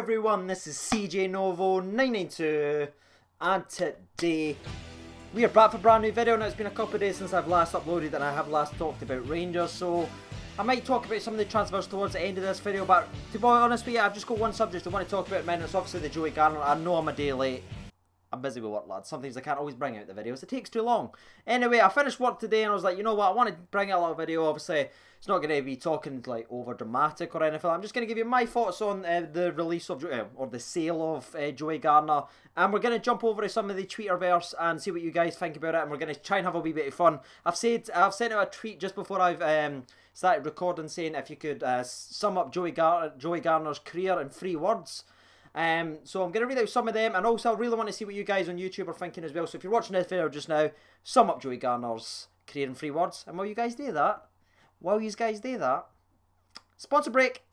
everyone, this is CJ Novo 992 and today we are back for a brand new video. Now it's been a couple of days since I've last uploaded and I have last talked about Rangers, so I might talk about some of the transfers towards the end of this video, but to be honest with you, I've just got one subject I want to talk about, man. It's obviously the Joey Garner. I know I'm a day late. I'm busy with work, lads. Sometimes I can't always bring out the videos. It takes too long. Anyway, I finished work today and I was like, you know what, I want to bring out a little video. Obviously, it's not going to be talking like over dramatic or anything. I'm just going to give you my thoughts on the release of, or the sale of Joey Garner. And we're going to jump over to some of the Tweeterverse and see what you guys think about it. And we're going to try and have a wee bit of fun. I've sent out a tweet just before I've started recording saying if you could sum up Joey Garner's career in 3 words. So I'm going to read out some of them, and also I really want to see what you guys on YouTube are thinking as well. So if you're watching this video just now, sum up Joey Garner's career in 3 words. And while you guys do that, sponsor break.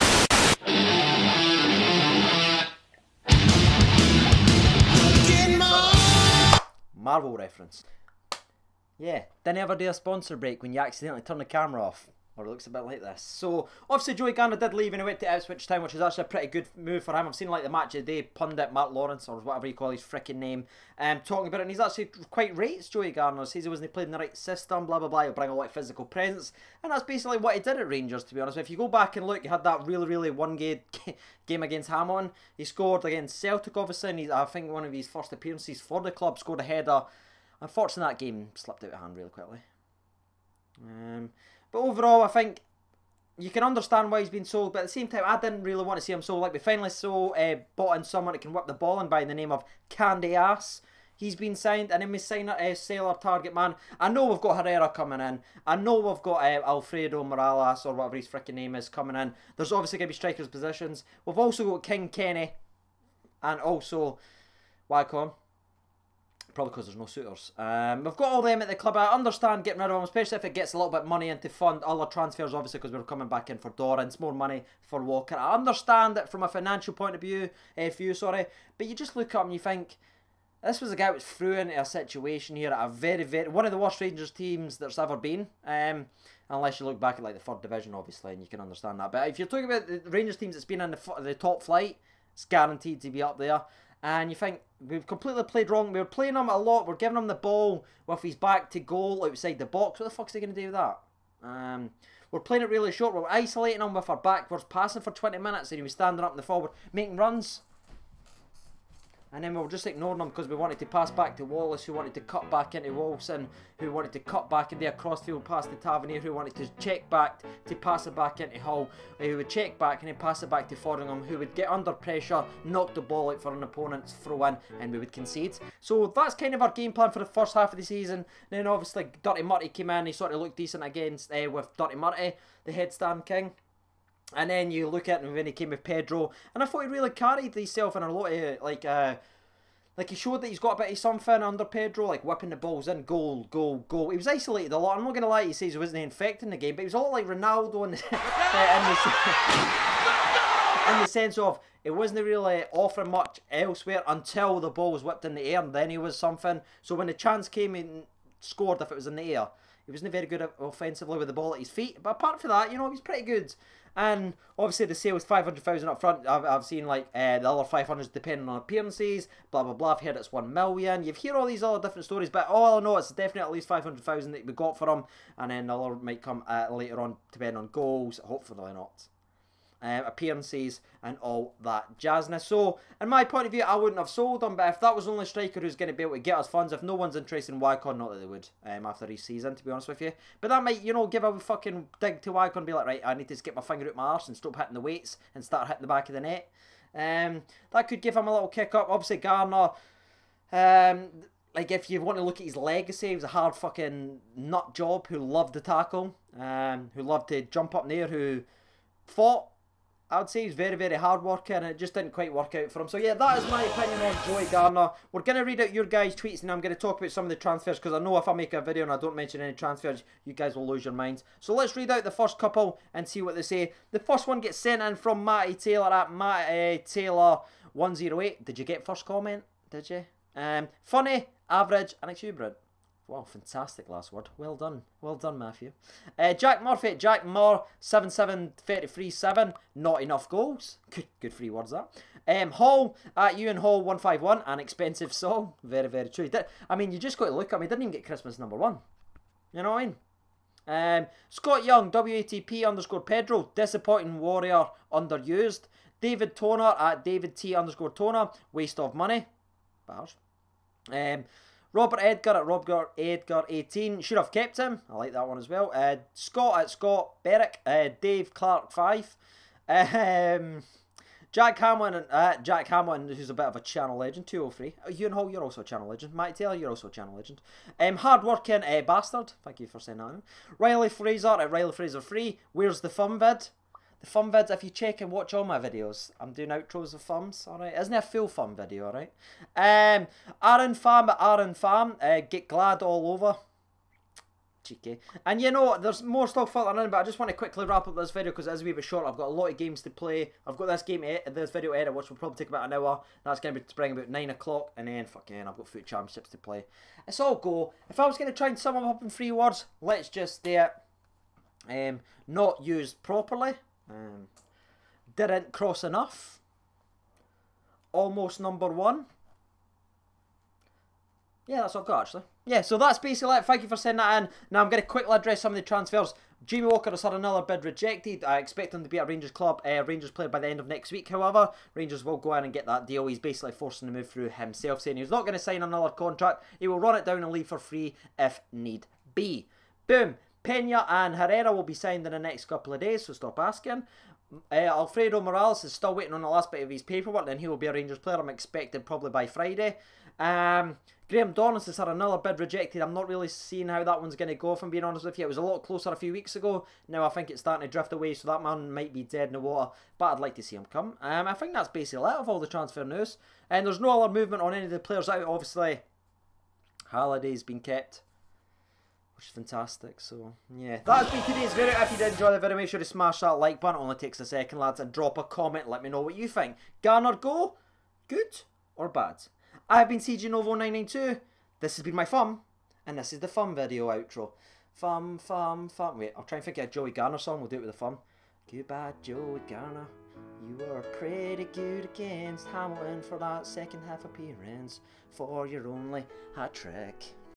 Marvel reference. Yeah, didn't ever do a sponsor break when you accidentally turn the camera off. Or it looks a bit like this. So, obviously Joey Garner did leave and he went to Ipswich Town, which is actually a pretty good move for him. I've seen like the match of the day pundit, Mark Lawrence, or whatever you call his freaking name, talking about it, and he's actually quite rates Joey Garner. Says he wasn't playing the right system, blah blah blah, he'll bring a lot of physical presence, and that's basically what he did at Rangers, to be honest. If you go back and look, he had that really one game against Hamilton. He scored against Celtic, obviously, and I think one of his first appearances for the club, scored a header. Unfortunately, that game slipped out of hand really quickly. But overall, I think you can understand why he's been sold, but at the same time, I didn't really want to see him sold. Like, we finally bought in someone that can whip the ball in by the name of Candy Ass. He's been signed, and then we sign a sailor target man. I know we've got Herrera coming in. I know we've got Alfredo Morelos, or whatever his freaking name is, coming in. There's obviously going to be strikers' positions. We've also got King Kenny, and also Wycombe. Probably because there's no suitors. We've got all them at the club. I understand getting rid of them, especially if it gets a little bit of money into fund other transfers, obviously, because we're coming back in for Dorrance, more money for Walker. I understand it from a financial point of view, but you just look up and you think, this was a guy who was through into a situation here at a one of the worst Rangers teams there's ever been. Unless you look back at like the 3rd division, obviously, and you can understand that. But if you're talking about the Rangers teams that's been in the top flight, it's guaranteed to be up there. And you think, we've completely played wrong. We were playing him a lot. We're giving him the ball with his back to goal outside the box. What the fuck's he going to do with that? We're playing it really short. We're isolating him with our backwards passing for 20 minutes. And he was standing up in the forward, making runs. And then we were just ignoring him because we wanted to pass back to Wallace, who wanted to cut back into Wilson, who wanted to cut back into a crossfield pass to Tavernier, who wanted to check back to pass it back into Hull, who would check back and then pass it back to Fordingham, who would get under pressure, knock the ball out for an opponent's throw in, and we would concede. So that's kind of our game plan for the first half of the season. Then obviously Dirty Murty came in, he sort of looked decent against with Dirty Murty, the headstand king. And then you look at him when he came with Pedro, and I thought he really carried himself in a lot of, like he showed that he's got a bit of something under Pedro, like whipping the balls in, goal. He was isolated a lot. I'm not going to lie, he says he wasn't infecting the game, but he was a lot like Ronaldo in the sense of it wasn't really offering much elsewhere until the ball was whipped in the air, and then he was something. So when the chance came, he scored if it was in the air. He wasn't very good offensively with the ball at his feet, but apart from that, you know, he was pretty good. And obviously the sale was 500,000 up front. I've seen like the other 500s depending on appearances, blah blah blah. I've heard it's 1 million. You've heard all these other different stories, but all I know it's definitely at least 500,000 that we got for him, and then the other might come later on depending on goals. Hopefully not. Appearances and all that jazzness. So, in my point of view, I wouldn't have sold him, but if that was the only striker who's going to be able to get us funds, if no one's interested in Wycombe, not that they would after his season, to be honest with you, but that might, you know, give a fucking dig to Wycombe and be like, right, I need to get my finger out my arse and stop hitting the weights and start hitting the back of the net. That could give him a little kick up. Obviously, Garner, like if you want to look at his legacy, he was a hard fucking nut job who loved to tackle, who loved to jump up in the air, who fought. I would say he's very hard worker, and it just didn't quite work out for him. So yeah, that is my opinion on Joey Garner. We're going to read out your guys' tweets, and I'm going to talk about some of the transfers, because I know if I make a video and I don't mention any transfers, you guys will lose your minds. So let's read out the first couple and see what they say. The first one gets sent in from Matty Taylor at Matty Taylor 108. Did you get first comment? Did you? Funny, average, and exuberant. Wow, fantastic last word. Well done. Well done, Matthew. Jack Murphy. Jack Moore, 773337. Not enough goals. Good 3 words, that. Hall, at Ewan Hall 151. An expensive song. Very, very true. I mean, you just got to look at him. He didn't even get Christmas #1. You know what I mean? Scott Young, WATP _ Pedro. Disappointing warrior, underused. David Toner, at David T _ Toner. Waste of money. Bars. Robert Edgar, at Robert Edgar 18. Should have kept him. I like that one as well. Scott, at Scott Berrick. Dave Clark 5. Jack Hamlin, Jack Hamlin, who's a bit of a channel legend, 203. Ewan Hall, you're also a channel legend. Matty Taylor, you're also a channel legend. Hard working bastard. Thank you for saying that. Riley Fraser, at Riley Fraser 3. Where's the fun vid? The fun vids, if you check and watch all my videos, I'm doing outros of thumbs, alright? Isn't it a full fun video, alright? Aaron Pham, at Aaron Pham. Get glad all over. Cheeky. And you know, there's more stuff filtering in, but I just want to quickly wrap up this video because it is a wee bit short. I've got a lot of games to play. I've got this this video edit, which will probably take about an hour. That's going to be spring about 9 o'clock, and then fucking I've got foot championships to play. It's all go. If I was going to try and sum them up in 3 words, let's just say it. Not used properly. Didn't cross enough. Almost #1. Yeah, that's all I've got actually. Yeah, so that's basically it. Thank you for sending that in. Now I'm going to quickly address some of the transfers. Jamie Walker has had another bid rejected. I expect him to be at Rangers club, Rangers player by the end of next week. However, Rangers will go in and get that deal. He's basically forcing the move through himself, saying he's not going to sign another contract. He will run it down and leave for free if need be. Boom. Pena and Herrera will be signed in the next couple of days, so stop asking. Alfredo Morelos is still waiting on the last bit of his paperwork, then he will be a Rangers player. I'm expected probably by Friday. Graham Dorrans has had another bid rejected. I'm not really seeing how that one's going to go, if I'm being honest with you. It was a lot closer a few weeks ago. Now I think it's starting to drift away, so that man might be dead in the water. But I'd like to see him come. I think that's basically it of all the transfer news. And there's no other movement on any of the players out. Obviously, Halliday's been kept, which is fantastic. So, yeah. That has been today's video. If you did enjoy the video, make sure to smash that like button. It only takes a second, lads. And drop a comment. Let me know what you think. Garner go? Good or bad? I've been CG Novo 992. This has been my thumb, and this is the thumb video outro. Thumb. Wait, I'll try and think of a Joey Garner song. We'll do it with the thumb. Goodbye, Joey Garner. You were pretty good against Hamilton for that second half appearance for your only hat trick.